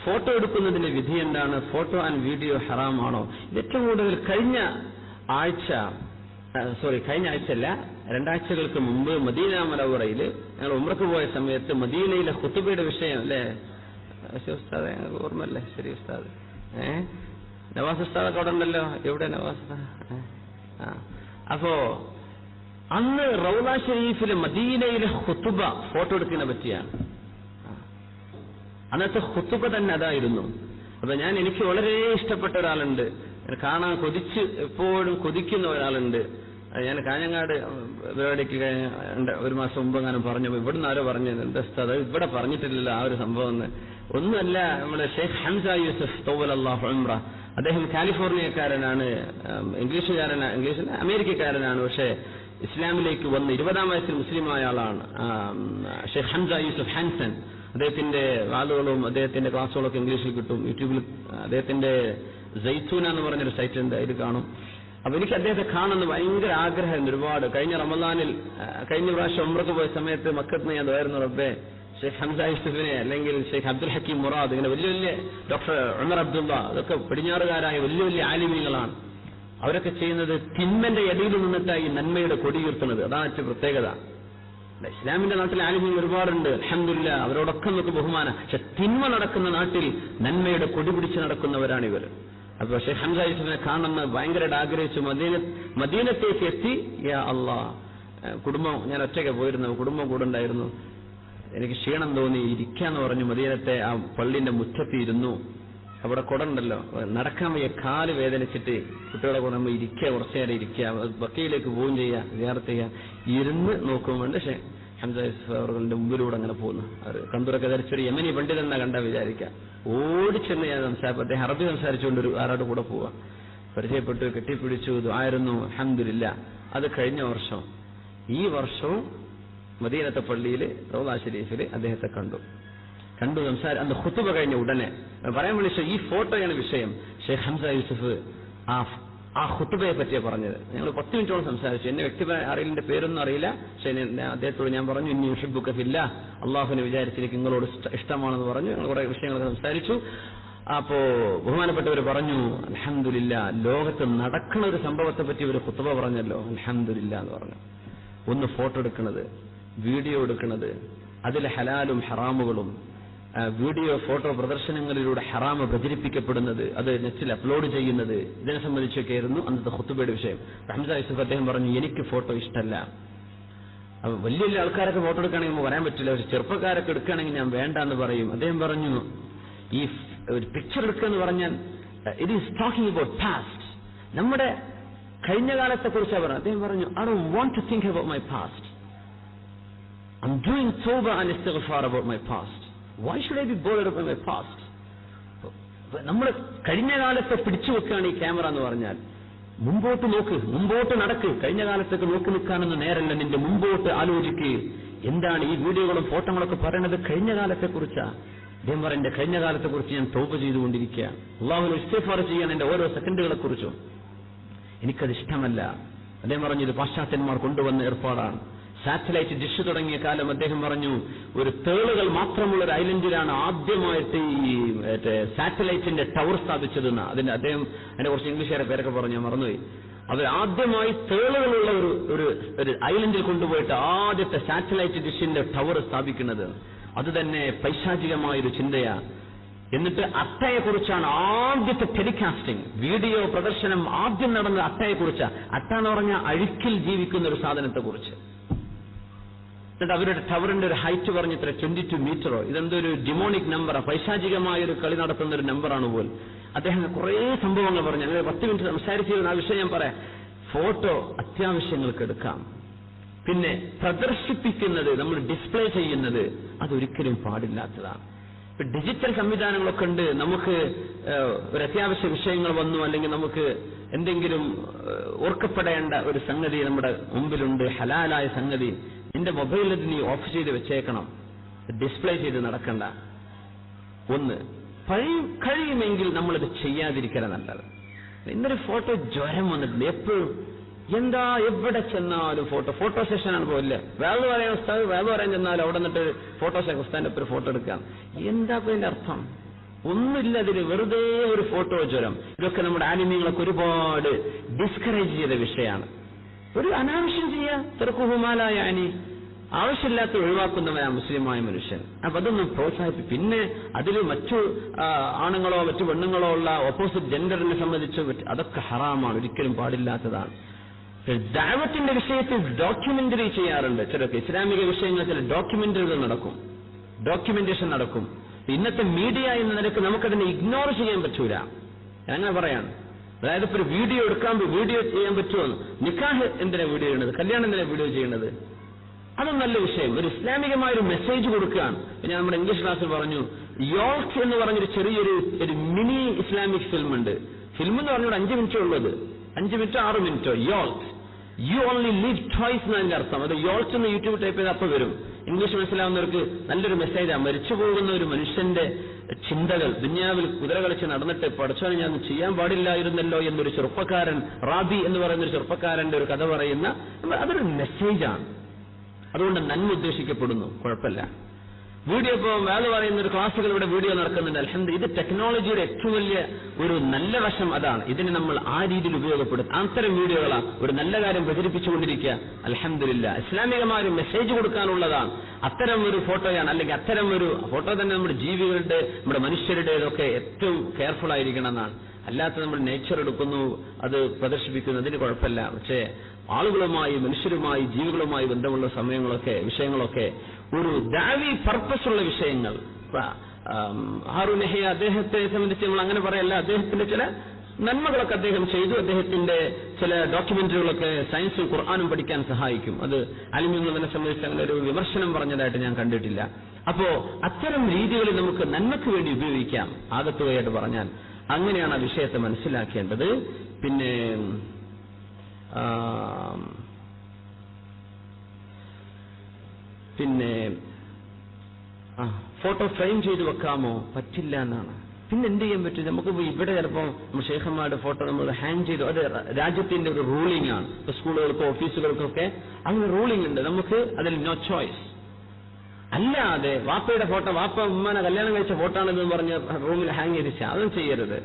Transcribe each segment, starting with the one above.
Photo എടുക്കുന്നതിന്റെ വിധി എന്താണ്, photo and video ഹറാമാണോ? ഇത് ഏറ്റവും കൂടുതൽ കഴിഞ്ഞ ആഴ്ചയല്ല 2 ആഴ്ചകൾക്ക് മുമ്പ് മദീന മുനവ്വറയിൽ ഞങ്ങൾ ഉംറക്ക് പോയ സമയത്ത് മദീനയിലെ ഖുതുബയുടെ വിഷയം അല്ലേ ഉസ്താദ്, ഓർമ്മല്ലേ? ശരി ഉസ്താദ്, നവാസ് ഉസ്താദൊക്കെ അവിടെ ഉണ്ടല്ലോ. എവിടെ നവാസ്? അപ്പോ അന്ന് റൗള ഷരീഫിലെ മദീനയിലെ ഖുതുബ ഫോട്ടോ എടുക്കുന്നതിനെ പറ്റിയാണ്. അന്നത്തെ ഖുതുബ തന്നെ അതായിരുന്നു. അപ്പൊ എനിക്ക് വളരെ ഇഷ്ടപ്പെട്ട ഒരാളുണ്ട്, കാണാൻ എപ്പോഴും കൊതിക്കുന്ന ഒരാളുണ്ട്. ഞാൻ കാഞ്ഞങ്ങാട് പരിപാടിക്ക് 1 മാസം മുമ്പ് അങ്ങനെ പറഞ്ഞു, ഇവിടുന്ന് ആരോ പറഞ്ഞു, എന്താ ഉസ്താദ് ഇവിടെ പറഞ്ഞിട്ടില്ലല്ലോ ആ ഒരു സംഭവം എന്ന്. ഒന്നുമല്ല, നമ്മുടെ ഷെയ്ഖ് ഹംസ യൂസഫ് തൗവലല്ലാഹു ഉംറ, അദ്ദേഹം കാലിഫോർണിയക്കാരനാണ്, അമേരിക്കക്കാരനാണ്. പക്ഷേ ഇസ്ലാമിലേക്ക് വന്ന് 20-ാം വയസ്സിൽ മുസ്ലിമായ ആളാണ് ഷെയ്ഖ് ഹംസ യൂസഫ് ഹാൻസൺ. അദ്ദേഹത്തിന്റെ വാദുകളും അദ്ദേഹത്തിന്റെ ക്ലാസ്സുകളൊക്കെ ഇംഗ്ലീഷിൽ കിട്ടും. യൂട്യൂബിൽ അദ്ദേഹത്തിന്റെ സൈത്തൂന എന്ന് പറഞ്ഞൊരു സൈറ്റ് ഉണ്ട്, അതിൽ കാണും. അപ്പൊ എനിക്ക് അദ്ദേഹത്തെ കാണുന്ന ഭയങ്കര ആഗ്രഹമുണ്ട് ഒരുപാട്. കഴിഞ്ഞ പ്രാവശ്യം ഉംറക്ക് പോയ സമയത്ത് മക്കത്ത് ഞാൻ ദ്വാരുന്നു, റബ്ബേ ഷെയ്ഖ് ഹംസ യൂസഫിനെ അല്ലെങ്കിൽ ഷെയ്ഖ് അബ്ദുൽ ഹക്കീം മുറാദ്, ഇങ്ങനെ വലിയ ഡോക്ടർ ഉമർ അബ്ദുള്ള, അതൊക്കെ പടിഞ്ഞാറുകാരായ വലിയ ആലിമീങ്ങളാണ്. അവരൊക്കെ ചെയ്യുന്നത് തിന്മന്റെ ഇടയിൽ നിന്നിട്ടായി നന്മയുടെ കൊടിയുയർത്തുന്നത്. അതാണ് ഏറ്റവും പ്രത്യേകത. ഇസ്ലാമിന്റെ നാട്ടിൽ ആലിമീങ്ങൾ ഒരുപാടുണ്ട്, അൽഹംദുലില്ലാഹ്, അവരോടൊക്കെ നമുക്ക് ബഹുമാനം. പക്ഷെ തിന്മ നടക്കുന്ന നാട്ടിൽ നന്മയുടെ കൊടി പിടിച്ച് നടക്കുന്നവരാണ് ഇവർ. അപ്പൊ ഷെയ്ഖ് ഹംസ യൂസഫിനെ കാണുന്ന ഭയങ്കരമായിട്ട് ആഗ്രഹിച്ചു. മദീനത്തേക്ക് എത്തി. യാ അല്ലാഹ്, കുടുംബം, ഞാൻ ഒറ്റയ്ക്ക് പോയിരുന്നു, കുടുംബം കൂടെ ഉണ്ടായിരുന്നു. എനിക്ക് ക്ഷീണം തോന്നി, ഇരിക്കാന്ന് പറഞ്ഞു മദീനത്തെ ആ പള്ളിന്റെ മുറ്റത്ത് ഇരുന്നു. അവിടെ കുടണ്ടല്ലോ, നടക്കാൻ വയ്യ, കാല് വേദനിച്ചിട്ട് കുട്ടികളെ കൂടെ നമ്മൾ കുറച്ചു നേരം ഇരിക്കുക, ബക്കയിലേക്ക് പോവുകയും ചെയ്യുക, സിയാറത്ത് ചെയ്യുക. ഇരുന്ന് നോക്കുമ്പോണ്ട് ഹംസ യൂസഫ് അവരുടെ മുമ്പിലൂടെ അങ്ങനെ പോകുന്നു. അവർ കന്തൂരൊക്കെ ധരിച്ചൊരു യമനി പണ്ഡിതെന്നാ കണ്ടാ വിചാരിക്കുക. ഓടിച്ചെന്ന് ഞാൻ അദ്ദേഹം അറബി സംസാരിച്ചുകൊണ്ട് ആരോട് കൂടെ പോവാ. പരിചയപ്പെട്ടു, കെട്ടിപ്പിടിച്ചു, ദുആയിരുന്നു. അൽഹംദുലില്ലാഹ്. അത് കഴിഞ്ഞ വർഷം. ഈ വർഷവും മദീനത്തെ പള്ളിയിൽ റൗള ഷരീഫിൽ അദ്ദേഹത്തെ കണ്ടു അന്ന് ഖുതുബ കഴിഞ്ഞ ഉടനെ പറയാൻ വിളിച്ച ഈ ഫോട്ടോയാണ് വിഷയം. ഷെയ്ഖ് ഹംസ യൂസഫ് ആ ഖുതുബയെ പറ്റിയാണ് പറഞ്ഞത്. ഞങ്ങൾ 10 മിനിറ്റോളം സംസാരിച്ചു. എന്നെ വ്യക്തിപരമായി അറിയില്ല, പേരൊന്നും അറിയില്ല. പക്ഷേ അദ്ദേഹത്തോട് ഞാൻ പറഞ്ഞു, ഇന്നി ഉഹിബ്ബുക ഫില്ലാഹ്, അള്ളാഹുവിനെ വിചാരിച്ചിരിക്കും, നിങ്ങളോട് ഇഷ്ടമാണെന്ന് പറഞ്ഞു. ഞങ്ങൾ കുറെ വിഷയങ്ങളൊക്കെ സംസാരിച്ചു. അപ്പോ ബഹുമാനപ്പെട്ടവർ പറഞ്ഞു, അൽഹംദുലില്ലാഹ്, ലോകത്ത് നടക്കുന്ന ഒരു സംഭവത്തെ പറ്റി ഒരു ഖുതുബ പറഞ്ഞല്ലോ, അൽഹംദുലില്ലാഹ് എന്ന് പറഞ്ഞു. ഒന്ന് ഫോട്ടോ എടുക്കുന്നത്, വീഡിയോ എടുക്കുന്നത്, അതിൽ ഹലാലും ഹറാമുകളും, വീഡിയോ ഫോട്ടോ പ്രദർശനങ്ങളിലൂടെ ഹറാമ് പ്രചരിപ്പിക്കപ്പെടുന്നത്, അത് നെറ്റിൽ അപ്ലോഡ് ചെയ്യുന്നത്, ഇതിനെ സംബന്ധിച്ചൊക്കെയായിരുന്നു അന്നത്തെ ഖുതുബയുടെ വിഷയം. ഹംസ യൂസഫ് അദ്ദേഹം പറഞ്ഞു, എനിക്ക് ഫോട്ടോ ഇഷ്ടമല്ല. അപ്പൊ വലിയ ആൾക്കാരൊക്കെ ഫോട്ടോ എടുക്കുകയാണെങ്കിൽ പറയാൻ പറ്റില്ല, പക്ഷെ ചെറുപ്പക്കാരൊക്കെ എടുക്കുകയാണെങ്കിൽ ഞാൻ വേണ്ട എന്ന് പറയും. അദ്ദേഹം പറഞ്ഞു, ഈ ഒരു പിക്ചർ എടുക്കുക എന്ന് പറഞ്ഞാൽ it is talking about past, നമ്മുടെ കഴിഞ്ഞ കാലത്തെ കുറിച്ചാണ് പറഞ്ഞത്. അദ്ദേഹം പറഞ്ഞു, I don't want to think about my past, I am doing തൗബ ആൻഡ് ഇസ്തിഗ്ഫാർ about my past. Why should I be bothered about my past? നമ്മൾ കഴിഞ്ഞ കാലത്തെ പിടിച്ചു വെക്കുകയാണ് ഈ ക്യാമറ എന്ന് പറഞ്ഞാൽ. മുമ്പോട്ട് നോക്ക്, മുമ്പോട്ട് നടക്ക്. കഴിഞ്ഞ കാലത്തേക്ക് നോക്കി നിൽക്കാനൊന്നും നേരല്ല, നിന്റെ മുമ്പോട്ട് ആലോചിക്ക്. എന്താണ് ഈ വീഡിയോകളും ഫോട്ടോകളൊക്കെ പറയുന്നത്? കഴിഞ്ഞ കാലത്തെ കുറിച്ചാ. അദ്ദേഹം പറയും, എന്റെ കഴിഞ്ഞ കാലത്തെ കുറിച്ച് ഞാൻ തൗബ ചെയ്തുകൊണ്ടിരിക്കുക, അല്ലാഹുവിനെ ഇസ്തിഗ്ഫാർ ചെയ്യാൻ എന്റെ ഓരോ സെക്കൻഡുകളെ കുറിച്ചും. എനിക്കത് ഇഷ്ടമല്ല. അദ്ദേഹം പറഞ്ഞു, ഇത് പാശ്ചാത്യന്മാർ കൊണ്ടുവന്ന ഏർപ്പാടാണ്. സാറ്റലൈറ്റ് ഡിഷ് തുടങ്ങിയ കാലം അദ്ദേഹം പറഞ്ഞു, ഒരു തേളുകൾ മാത്രമുള്ള ഒരു ഐലൻഡിലാണ് ആദ്യമായിട്ട് ഈ സാറ്റലൈറ്റിന്റെ ടവർ സ്ഥാപിച്ചതെന്ന്. അദ്ദേഹം അതിനെ കുറച്ച് ഇംഗ്ലീഷുകാരെ പേരൊക്കെ പറഞ്ഞു, ഞാൻ മറന്നുപോയി. അവർ ആദ്യമായി തേളുകളുള്ള ഒരു ഐലൻഡിൽ കൊണ്ടുപോയിട്ട് ആദ്യത്തെ സാറ്റലൈറ്റ് ഡിഷിന്റെ ടവർ സ്ഥാപിക്കുന്നത്. അത് തന്നെ പൈശാചികമായൊരു ചിന്തയാണ്. എന്നിട്ട് അട്ടയെക്കുറിച്ചാണ് ആദ്യത്തെ ടെലികാസ്റ്റിംഗ്, വീഡിയോ പ്രദർശനം ആദ്യം നടന്നത് അട്ടയെക്കുറിച്ചാണ്. അട്ട എന്ന് പറഞ്ഞാൽ അഴുക്കിൽ ജീവിക്കുന്ന ഒരു സാധനത്തെ കുറിച്ച്. എന്നിട്ട് അവരുടെ ടവറിന്റെ ഒരു ഹൈറ്റ് പറഞ്ഞിത്ര 22 മീറ്ററോ, ഇതെന്തൊരു ഡിമോണിക് നമ്പറാ, പൈശാചികമായ ഒരു കളി നടത്തുന്ന ഒരു നമ്പറാണ് പോലും. അദ്ദേഹം കുറേ സംഭവങ്ങൾ പറഞ്ഞു. അങ്ങനെ 10 മിനിറ്റ് സംസാരിച്ചിരുന്ന ആ വിഷയം ഞാൻ പറയാം. ഫോട്ടോ അത്യാവശ്യങ്ങൾക്ക് എടുക്കാം, പിന്നെ പ്രദർശിപ്പിക്കുന്നത്, നമ്മൾ ഡിസ്പ്ലേ ചെയ്യുന്നത് അതൊരിക്കലും പാടില്ലാത്തതാണ്. ഇപ്പൊ ഡിജിറ്റൽ സംവിധാനങ്ങളൊക്കെ ഉണ്ട്. നമുക്ക് ഒരു അത്യാവശ്യ വിഷയങ്ങൾ വന്നു, അല്ലെങ്കിൽ നമുക്ക് എന്തെങ്കിലും ഓർക്കപ്പെടേണ്ട ഒരു സംഗതി നമ്മുടെ മുമ്പിലുണ്ട്, ഹലാലായ സംഗതി, നിന്റെ മൊബൈലിൽ നീ ഓഫ് ചെയ്ത് വെച്ചേക്കണം, ഡിസ്പ്ലേ ചെയ്ത് നടക്കണ്ട. ഒന്ന് കഴിയുമെങ്കിൽ നമ്മളത് ചെയ്യാതിരിക്കല നല്ലത്. ഇന്നൊരു ഫോട്ടോ ജ്വരം വന്നിട്ടുണ്ട് എപ്പോഴും, എന്താ എവിടെ ചെന്നാലും ഫോട്ടോ സെഷനാണ് പോയില്ലേ. വേറെ പറയാൻ ചെന്നാലും അവിടെ നിന്നിട്ട് ഫോട്ടോ ഉസ്താദിന്റെ ഒപ്പം ഫോട്ടോ എടുക്കാം. എന്താ അതിന്റെ അർത്ഥം? ഒന്നുമില്ല അതിന്, വെറുതെ ഒരു ഫോട്ടോ ജ്വരം. ഇതൊക്കെ നമ്മുടെ ആനിമ്യങ്ങളൊക്കെ ഒരുപാട് ഡിസ്കറേജ് ചെയ്ത വിഷയമാണ്. ഒരു അനാവശ്യം ചെയ്യാ തെറുക്കുഹുമാലായ അനി, ആവശ്യമില്ലാത്ത ഒഴിവാക്കുന്നവനാ മുസ്ലിമായ മനുഷ്യൻ. അപ്പൊ അതൊന്നും പ്രോത്സാഹിപ്പിക്കും. പിന്നെ അതിൽ മറ്റു ആണുങ്ങളോ മറ്റു പെണ്ണുങ്ങളോ ഉള്ള ഓപ്പോസിറ്റ് ജെൻഡറിനെ സംബന്ധിച്ച് അതൊക്കെ ഹറാമാണ്, ഒരിക്കലും പാടില്ലാത്തതാണ്. ദഅവത്തിന്റെ വിഷയത്തിൽ ഡോക്യുമെന്ററി ചെയ്യാറുണ്ട് ചിലർക്ക്. ഇസ്ലാമിക വിഷയങ്ങളിൽ ചില ഡോക്യുമെന്ററികൾ നടക്കും, ഡോക്യുമെന്റേഷൻ നടക്കും. ഇന്നത്തെ മീഡിയ എന്ന നിലയ്ക്ക് നമുക്കതിനെ ഇഗ്നോർ ചെയ്യാൻ പറ്റൂല. അങ്ങനെ പറയാണ്. അതായത് ഇപ്പൊ ഒരു വീഡിയോ വീഡിയോ ചെയ്യാൻ പറ്റുമോ? നിക്കാഹ് എന്തിനാ വീഡിയോ ചെയ്യുന്നത്? കല്യാണം എന്തിനാ വീഡിയോ ചെയ്യുന്നത്? അതും നല്ല വിഷയം. ഒരു ഇസ്ലാമികമായ ഒരു മെസ്സേജ് കൊടുക്കുകയാണ്. ഞാൻ നമ്മുടെ ഇംഗ്ലീഷ് ക്ലാസ്സിൽ പറഞ്ഞു, യോൾക്ക് എന്ന് പറഞ്ഞൊരു ചെറിയൊരു മിനി ഇസ്ലാമിക് ഫിലിം ഉണ്ട്. ഫിലിം എന്ന് പറഞ്ഞാൽ 5 മിനിറ്റേ ഉള്ളത്, 5 മിനിറ്റോ 6 മിനിറ്റോ. യോൾക്ക്, യു ഓൺലി ലിവ് ട്വൈസ് എന്നതിന്റെ അർത്ഥം. അത് യോൾക്ക് എന്ന് യൂട്യൂബ് ടൈപ്പ് ചെയ്ത് അപ്പം വരും. ഇംഗ്ലീഷ് മനസ്സിലാവുന്നവർക്ക് നല്ലൊരു മെസ്സേജാണ്. മരിച്ചു പോകുന്ന ഒരു മനുഷ്യന്റെ ചിന്തകൾ, ദുനിയാവിൽ കുതിര കളിച്ച് നടന്നിട്ട് പഠിച്ചവനെ ഞാൻ ചെയ്യാൻ പാടില്ലായിരുന്നല്ലോ എന്നൊരു ചെറുപ്പക്കാരൻ, റാബി എന്ന് പറയുന്ന ഒരു ചെറുപ്പക്കാരന്റെ ഒരു കഥ പറയുന്ന, അതൊരു മെസ്സേജാണ്. അതുകൊണ്ട് നന്മ ഉദ്ദേശിക്കപ്പെടുന്നു, കുഴപ്പമില്ല. വീഡിയോ ഇപ്പോൾ വേറെ പറയുന്ന ഒരു ക്ലാസ്സുകൾ ഇവിടെ വീഡിയോ നടക്കുന്നുണ്ട്. അൽഹംദുലില്ലാഹ്, ഇത് ടെക്നോളജിയുടെ ഏറ്റവും വലിയ ഒരു നല്ല വശം അതാണ്. ഇതിനെ നമ്മൾ ആ രീതിയിൽ ഉപയോഗപ്പെടുത്തും. അത്തരം വീഡിയോകളാണ് ഒരു നല്ല കാര്യം പ്രചരിപ്പിച്ചുകൊണ്ടിരിക്കുക. അൽഹംദുലില്ലാഹ്, ഇസ്ലാമികമായ ഒരു മെസ്സേജ് കൊടുക്കാനുള്ളതാണ്. അത്തരം ഒരു ഫോട്ടോയാണ്, അല്ലെങ്കിൽ അത്തരം ഒരു ഫോട്ടോ തന്നെ നമ്മുടെ ജീവികളുടെ, നമ്മുടെ മനുഷ്യരുടേതൊക്കെ ഏറ്റവും കെയർഫുൾ ആയിരിക്കണം എന്നാണ്. അല്ലാത്ത നമ്മൾ നേച്ചർ എടുക്കുന്നു, അത് പ്രദർശിപ്പിക്കുന്നു, അതിന് കുഴപ്പമില്ല. പക്ഷേ ആളുകളുമായി, മനുഷ്യരുമായി, ജീവികളുമായി ബന്ധമുള്ള വിഷയങ്ങളൊക്കെ ഒരു ദഅവി പർപ്പസ് ഉള്ള വിഷയങ്ങൾ. ഹാറൂൻ യഹ്യ അദ്ദേഹത്തെ സംബന്ധിച്ച് നമ്മൾ അങ്ങനെ പറയല്ല. അദ്ദേഹത്തിന്റെ ചില നന്മകളൊക്കെ അദ്ദേഹം ചെയ്തു. അദ്ദേഹത്തിന്റെ ചില ഡോക്യുമെന്ററികളൊക്കെ സയൻസും ഖുർആനും പഠിക്കാൻ സഹായിക്കും. അത് അലിമിനെ സംബന്ധിച്ച് അങ്ങനെ ഒരു വിമർശനം പറഞ്ഞതായിട്ട് ഞാൻ കണ്ടിട്ടില്ല. അപ്പോ അത്തരം രീതികളിൽ നമുക്ക് നന്മയ്ക്ക് വേണ്ടി ഉപയോഗിക്കാം. ആകത്തുകയായിട്ട് പറഞ്ഞാൽ അങ്ങനെയാണ് ആ വിഷയത്തെ മനസ്സിലാക്കേണ്ടത്. പിന്നെ ഫോട്ടോ ഫ്രെയിം ചെയ്ത് വെക്കാമോ? പറ്റില്ല എന്നാണ്. പിന്നെ എന്ത് ചെയ്യാൻ പറ്റും? നമുക്ക് ഇവിടെ ചിലപ്പോൾ ഷെയ്ഖന്മാരുടെ ഫോട്ടോ നമ്മൾ ഹാങ് ചെയ്തു. അത് രാജ്യത്തിന്റെ ഒരു റൂളിംഗ് ആണ്. ഇപ്പൊ സ്കൂളുകൾക്കോ ഓഫീസുകൾക്കൊക്കെ അങ്ങനെ റൂളിംഗ് ഉണ്ട്. നമുക്ക് അതിൽ നോ ചോയ്സ്. അല്ലാതെ വാപ്പയുടെ ഫോട്ടോ, വാപ്പ ഉമ്മാനെ കല്യാണം കഴിച്ച ഫോട്ടോ ആണെന്ന് പറഞ്ഞ് റൂമിൽ ഹാങ് ചെയ്തിച്ച അതും ചെയ്യരുത്.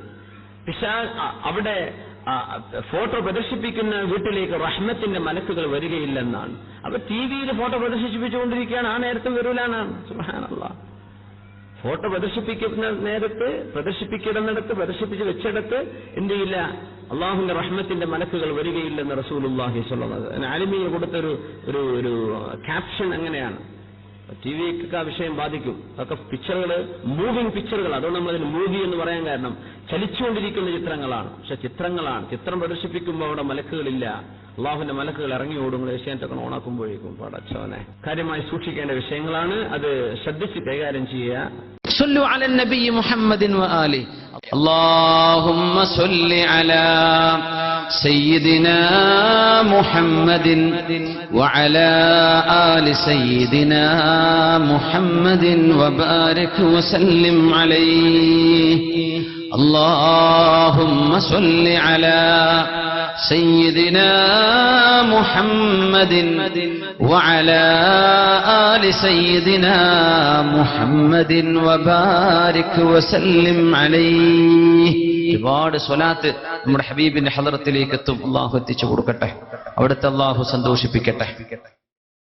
പക്ഷേ അവിടെ ഫോട്ടോ പ്രദർശിപ്പിക്കുന്ന വീട്ടിലേക്ക് റഹ്മത്തിന്റെ മലക്കുകൾ വരികയില്ലെന്നാണ്. അപ്പൊ ടിവിയിൽ ഫോട്ടോ പ്രദർശിപ്പിച്ചുകൊണ്ടിരിക്കുകയാണ്, ആ നേരത്തും വരൂലാന്നാണ്. സുബ്ഹാനല്ലാഹ്, ഫോട്ടോ പ്രദർശിപ്പിക്കുന്ന നേരത്ത്, പ്രദർശിപ്പിക്കുന്നിടത്ത്, പ്രദർശിപ്പിച്ച് വെച്ചിടത്ത് എന്ത് ചെയ്യില്ല? അള്ളാഹുവിന്റെ റഹ്മത്തിന്റെ മലക്കുകൾ വരികയില്ലെന്ന് റസൂലുള്ളാഹി സ്വല്ലല്ലാഹു അലൈഹി വസല്ലം ആലിമീങ്ങൾ കൊടുത്തൊരു ഒരു ക്യാപ്ഷൻ അങ്ങനെയാണ്. ടിവിക്ക് ആ വിഷയം ബാധിക്കും. അതൊക്കെ പിക്ചറുകൾ, മൂവിംഗ് പിക്ചറുകൾ. അതുകൊണ്ട് നമ്മളതിന് മൂവി എന്ന് പറയാൻ കാരണം ചലിച്ചുകൊണ്ടിരിക്കുന്ന ചിത്രങ്ങളാണ്. പക്ഷെ ചിത്രം പ്രദർശിപ്പിക്കുമ്പോൾ അവിടെ മലക്കുകളില്ല. അള്ളാഹുവിന്റെ മലക്കുകൾ ഇറങ്ങി ഓടും. ഏഷ്യാനെറ്റൊക്കെ ഓണാക്കുമ്പോഴേക്കും പടച്ചവനെ കാര്യമായി സൂക്ഷിക്കേണ്ട വിഷയങ്ങളാണ്. അത് ശ്രദ്ധിച്ച് കൈകാര്യം ചെയ്യുക. صلوا على النبي محمد وآله. اللهم صل على سيدنا محمد وعلى آل سيدنا محمد وبارك وسلم عليه. اللهم صل على سيدنا محمد وعلى آل سيدنا محمد وبارك وسلم عليه. ഒരുപാട് സ്വലാത്ത് നമ്മുടെ ഹബീബിന്റെ ഹളറത്തിലേക്ക് എത്തും. അള്ളാഹു എത്തിച്ചു കൊടുക്കട്ടെ. അവിടുത്തെ അള്ളാഹു സന്തോഷിപ്പിക്കട്ടെ.